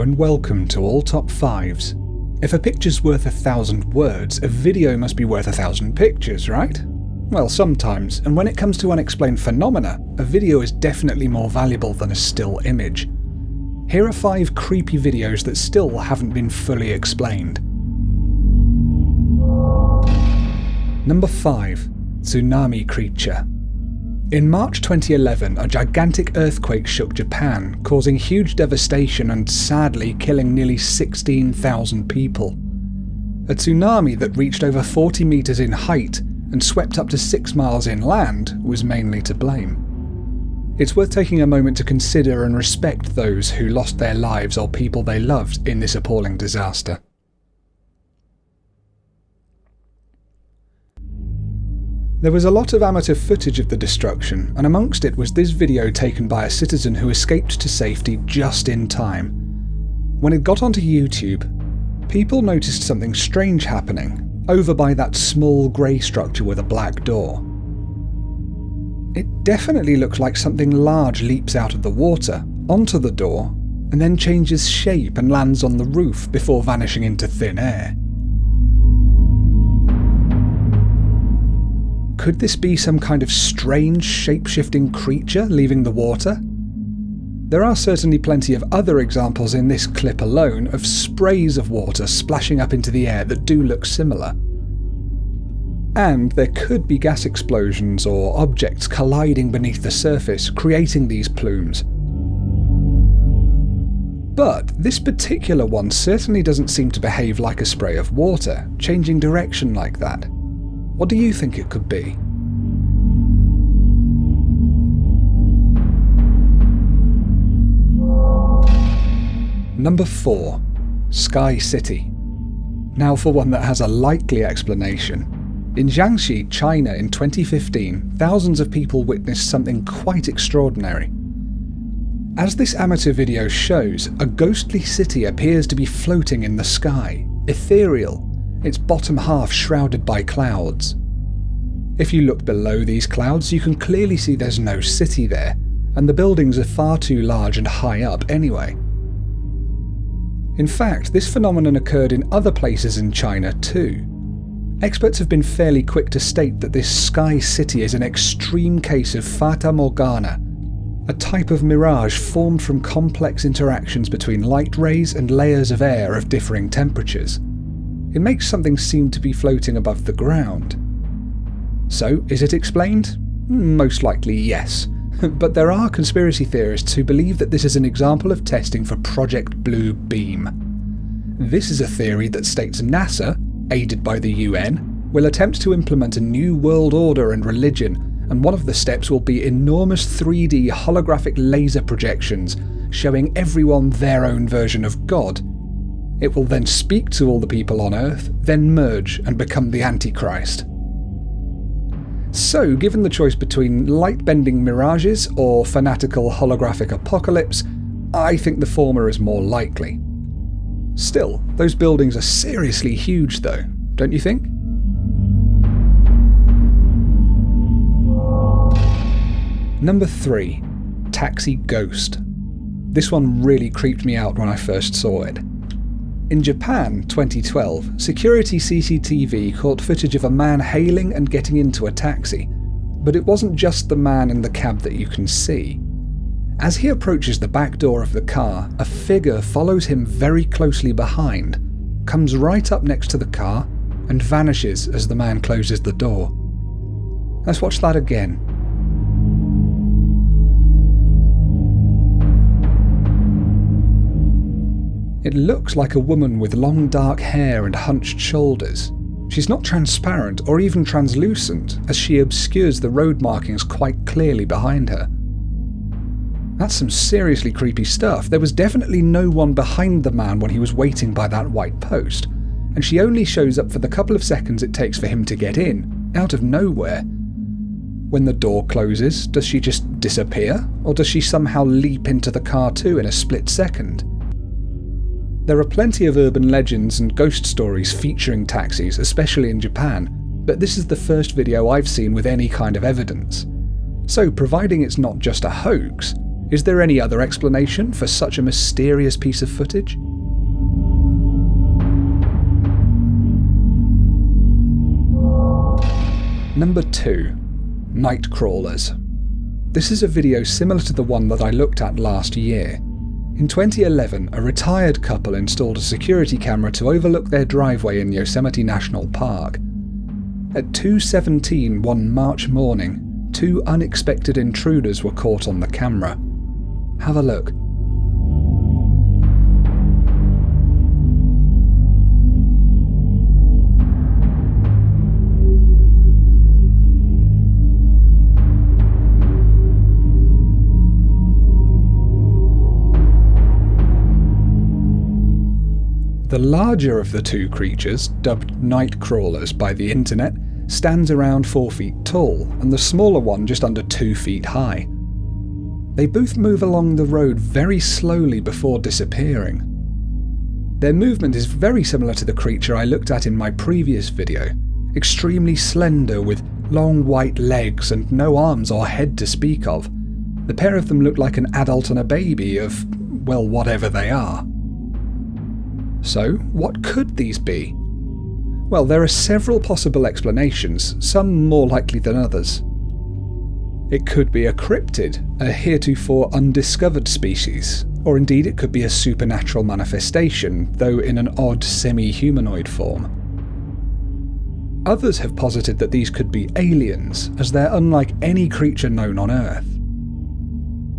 and welcome to all top 5s. If a picture's worth 1,000 words, a video must be worth 1,000 pictures, right? Well, sometimes, and when it comes to unexplained phenomena, a video is definitely more valuable than a still image. Here are 5 creepy videos that still haven't been fully explained. Number 5. Tsunami Creature. In March 2011, a gigantic earthquake shook Japan, causing huge devastation and sadly killing nearly 16,000 people. A tsunami that reached over 40 meters in height and swept up to 6 miles inland was mainly to blame. It's worth taking a moment to consider and respect those who lost their lives or people they loved in this appalling disaster. There was a lot of amateur footage of the destruction, and amongst it was this video taken by a citizen who escaped to safety just in time. When it got onto YouTube, people noticed something strange happening, over by that small grey structure with a black door. It definitely looks like something large leaps out of the water, onto the door, and then changes shape and lands on the roof before vanishing into thin air. Could this be some kind of strange shape-shifting creature leaving the water? There are certainly plenty of other examples in this clip alone of sprays of water splashing up into the air that do look similar. And there could be gas explosions or objects colliding beneath the surface, creating these plumes. But this particular one certainly doesn't seem to behave like a spray of water, changing direction like that. What do you think it could be? Number 4. Sky City. Now for one that has a likely explanation. In Jiangxi, China in 2015, thousands of people witnessed something quite extraordinary. As this amateur video shows, a ghostly city appears to be floating in the sky, ethereal, its bottom half shrouded by clouds. If you look below these clouds, you can clearly see there's no city there, and the buildings are far too large and high up anyway. In fact, this phenomenon occurred in other places in China too. Experts have been fairly quick to state that this sky city is an extreme case of Fata Morgana, a type of mirage formed from complex interactions between light rays and layers of air of differing temperatures. It makes something seem to be floating above the ground. So, is it explained? Most likely yes. But there are conspiracy theorists who believe that this is an example of testing for Project Blue Beam. This is a theory that states NASA, aided by the UN, will attempt to implement a new world order and religion, and one of the steps will be enormous 3D holographic laser projections showing everyone their own version of God. It will then speak to all the people on Earth, then merge and become the Antichrist. So, given the choice between light-bending mirages or fanatical holographic apocalypse, I think the former is more likely. Still, those buildings are seriously huge though, don't you think? Number 3. Taxi Ghost. This one really creeped me out when I first saw it. In Japan, 2012, security CCTV caught footage of a man hailing and getting into a taxi, but it wasn't just the man in the cab that you can see. As he approaches the back door of the car, a figure follows him very closely behind, comes right up next to the car, and vanishes as the man closes the door. Let's watch that again. It looks like a woman with long dark hair and hunched shoulders. She's not transparent or even translucent, as she obscures the road markings quite clearly behind her. That's some seriously creepy stuff. There was definitely no one behind the man when he was waiting by that white post, and she only shows up for the couple of seconds it takes for him to get in, out of nowhere. When the door closes, does she just disappear, or does she somehow leap into the car too in a split second? There are plenty of urban legends and ghost stories featuring taxis, especially in Japan, but this is the first video I've seen with any kind of evidence. So, providing it's not just a hoax, Is there any other explanation for such a mysterious piece of footage? Number 2. Night crawlers. This is a video similar to the one that I looked at last year. In 2011, a retired couple installed a security camera to overlook their driveway in Yosemite National Park. At 2:17 one March morning, 2 unexpected intruders were caught on the camera. Have a look. The larger of the 2 creatures, dubbed night crawlers by the internet, stands around 4 feet tall, and the smaller one just under 2 feet high. They both move along the road very slowly before disappearing. Their movement is very similar to the creature I looked at in my previous video, extremely slender with long white legs and no arms or head to speak of. The pair of them look like an adult and a baby of, well, whatever they are. So, what could these be? Well, there are several possible explanations, some more likely than others. It could be a cryptid, a heretofore undiscovered species, or indeed it could be a supernatural manifestation, though in an odd semi-humanoid form. Others have posited that these could be aliens, as they're unlike any creature known on Earth.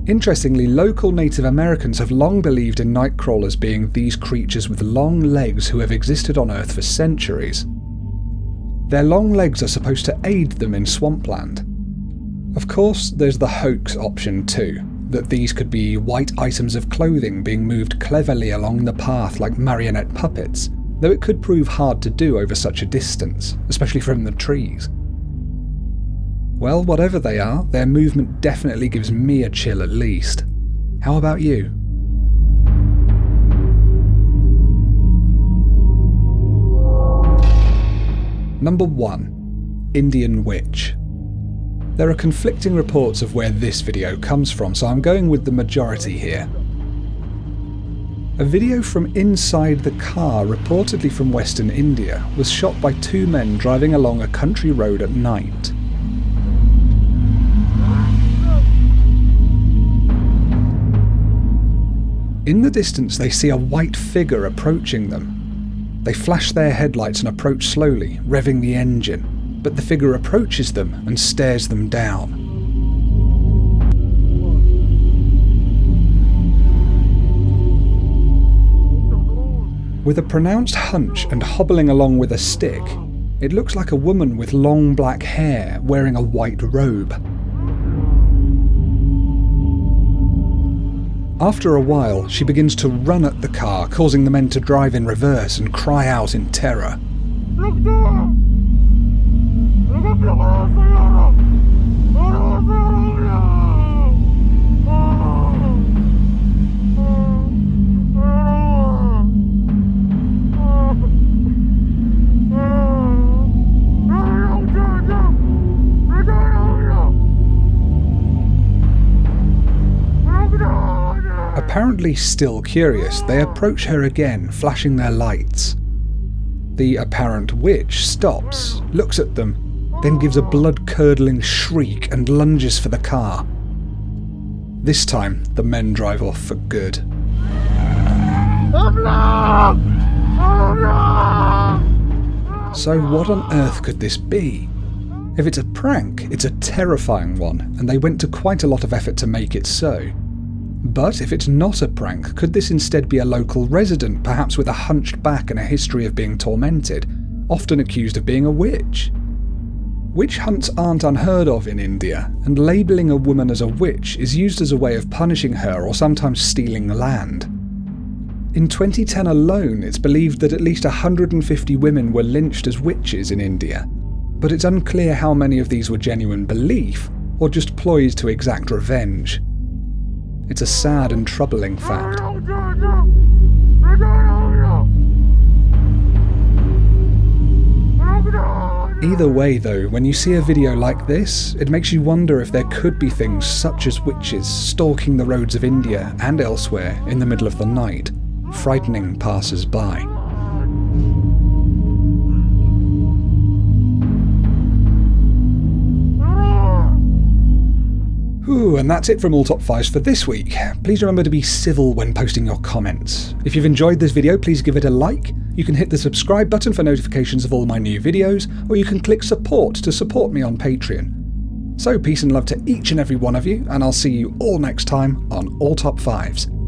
Interestingly, local Native Americans have long believed in night crawlers being these creatures with long legs who have existed on Earth for centuries. Their long legs are supposed to aid them in swampland. Of course, there's the hoax option too, that these could be white items of clothing being moved cleverly along the path like marionette puppets, though it could prove hard to do over such a distance, especially from the trees. Well, whatever they are, their movement definitely gives me a chill at least. How about you? Number 1. Indian Witch. There are conflicting reports of where this video comes from, so I'm going with the majority here. A video from inside the car, reportedly from Western India, was shot by 2 men driving along a country road at night. In the distance, they see a white figure approaching them. They flash their headlights and approach slowly, revving the engine, but the figure approaches them and stares them down. With a pronounced hunch and hobbling along with a stick, it looks like a woman with long black hair wearing a white robe. After a while, she begins to run at the car, causing the men to drive in reverse and cry out in terror. Apparently still curious, they approach her again, flashing their lights. The apparent witch stops, looks at them, then gives a blood-curdling shriek and lunges for the car. This time, the men drive off for good. So what on earth could this be? If it's a prank, it's a terrifying one, and they went to quite a lot of effort to make it so. But if it's not a prank, could this instead be a local resident, perhaps with a hunched back and a history of being tormented, often accused of being a witch? Witch hunts aren't unheard of in India, and labelling a woman as a witch is used as a way of punishing her or sometimes stealing land. In 2010 alone, it's believed that at least 150 women were lynched as witches in India, but it's unclear how many of these were genuine belief or just ploys to exact revenge. It's a sad and troubling fact. Either way though, when you see a video like this, it makes you wonder if there could be things such as witches stalking the roads of India and elsewhere in the middle of the night, frightening passers-by. Ooh, and that's it from All Top 5s for this week. Please remember to be civil when posting your comments. If you've enjoyed this video, please give it a like. You can hit the subscribe button for notifications of all my new videos, or you can click support to support me on Patreon. So peace and love to each and every one of you, and I'll see you all next time on All Top 5s.